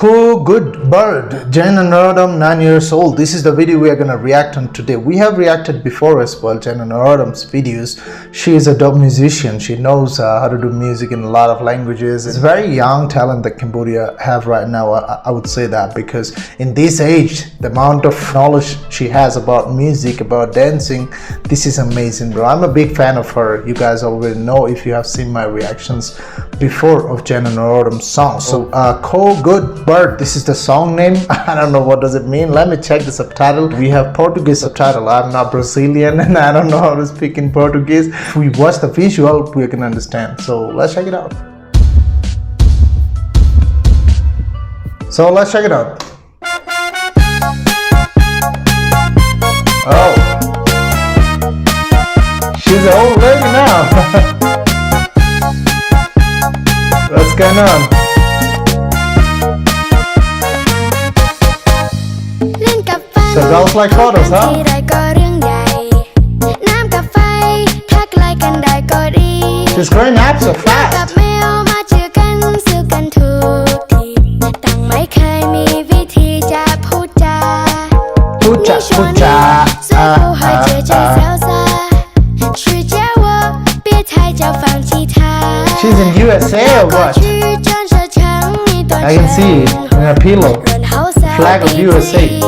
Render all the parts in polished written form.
Koo Gud bird, Jenna Norodom, 9 years old. This is the video we are gonna react on today. We have reacted before as well, Jenna Narodom's videos. She is a dope musician. She knows how to do music in a lot of languages. It's very young talent that Cambodia have right now. I would say that because in this age, the amount of knowledge she has about music, about dancing, this is amazing, bro. I'm a big fan of her. You guys already know if you have seen my reactions before of Jenna Narodom's song. So Koo Gud bird, this is the song name. I don't know what does it mean. Let me check the subtitle. We have Portuguese subtitle. I'm not Brazilian and I don't know how to speak in Portuguese. If we watch the visual, we can understand. So let's check it out. Oh, she's an old lady now. What's going on? So girls like photos, huh? She's growing up so fast. Pucha. She's in USA or what? I can see it in her pillow. Flag of USA.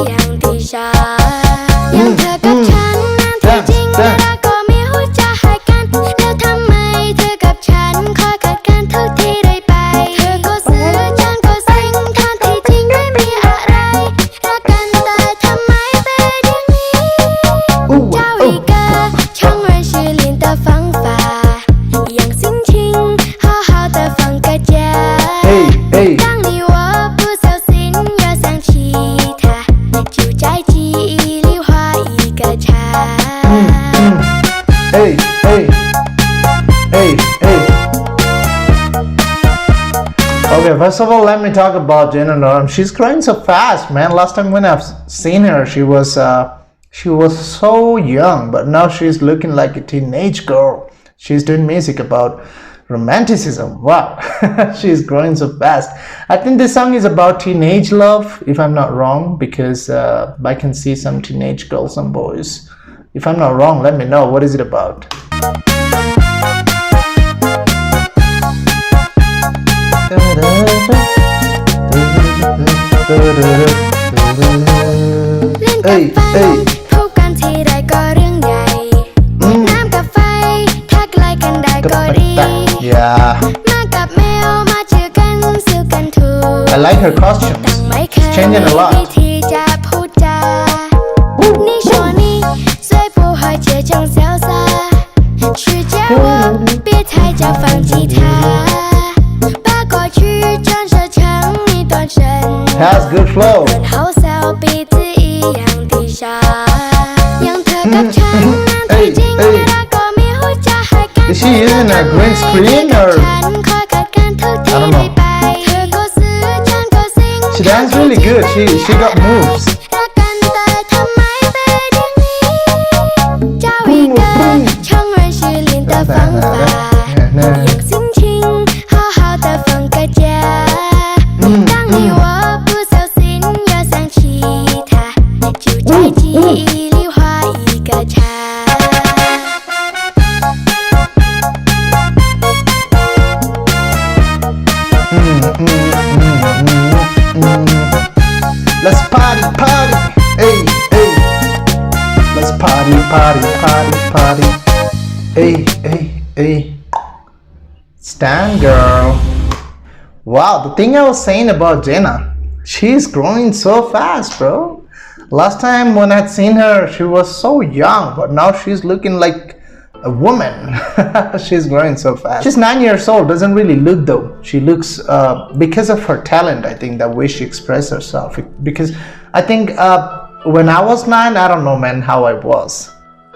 Okay, first of all, let me talk about Jenna Norodom. She's growing so fast, man. Last time when I've seen her, she was so young, but now she's looking like a teenage girl. She's doing music about romanticism. Wow, she's growing so fast. I think this song is about teenage love, if I'm not wrong, because I can see some teenage girls and boys. If I'm not wrong, let me know. What is it about? Hey, hey. Yeah. I like her costumes. She's changing a lot. Has good flow. Hey, hey. Is she using a green screen or I don't know. She dances really good. She got moves. Let's party, hey, hey. Let's party. Hey, hey, hey. Stand, girl. Wow, the thing I was saying about Jenna, she's growing so fast, bro. Last time when I'd seen her, she was so young, but now she's looking like a woman. She's growing so fast. She's 9 years old, doesn't really look though. She looks, because of her talent, I think, the way she expresses herself. Because I think when I was 9, I don't know, man, how I was.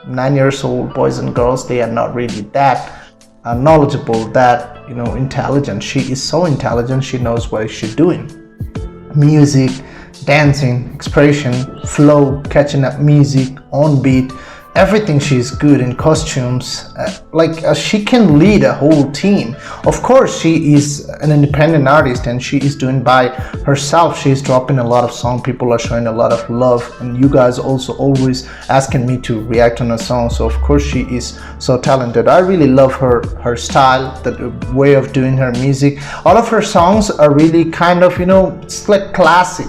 9 years old, boys and girls, they are not really that knowledgeable, that, you know, intelligent. She is so intelligent, she knows what she's doing. Music, dancing, expression, flow, catching up music, on beat. everything. She's good in costumes, she can lead a whole team. Of course, she is an independent artist and she is doing by herself. She's dropping a lot of songs, people are showing a lot of love, and you guys also always asking me to react on a song, so of course she is so talented. I really love her style, the way of doing her music. All of her songs are really kind of, it's like classic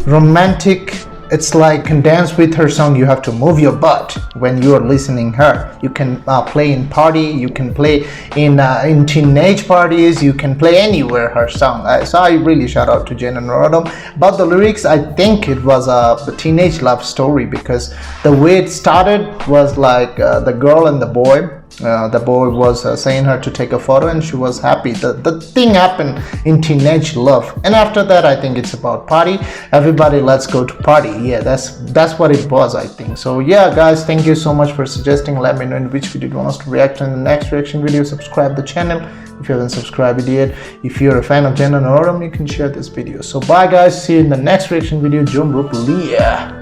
romantic. It's like can dance with her song. You have to move your butt when you are listening her. You can play in party, you can play in teenage parties, you can play anywhere her song. So I really shout out to Jenna Norodom. About the lyrics, I think it was a teenage love story, because the way it started was like the girl and the boy. The boy was saying her to take a photo and she was happy. The thing happened in teenage love, and after that I think it's about party. Everybody, let's go to party. Yeah, that's what it was, I think. So yeah guys, thank you so much for suggesting. Let me know in which video you want us to react to in the next reaction video. Subscribe the channel if you haven't subscribed yet. If you're a fan of Jenna Norodom, you can share this video. So bye guys, see you in the next reaction video. Jumrup Leah.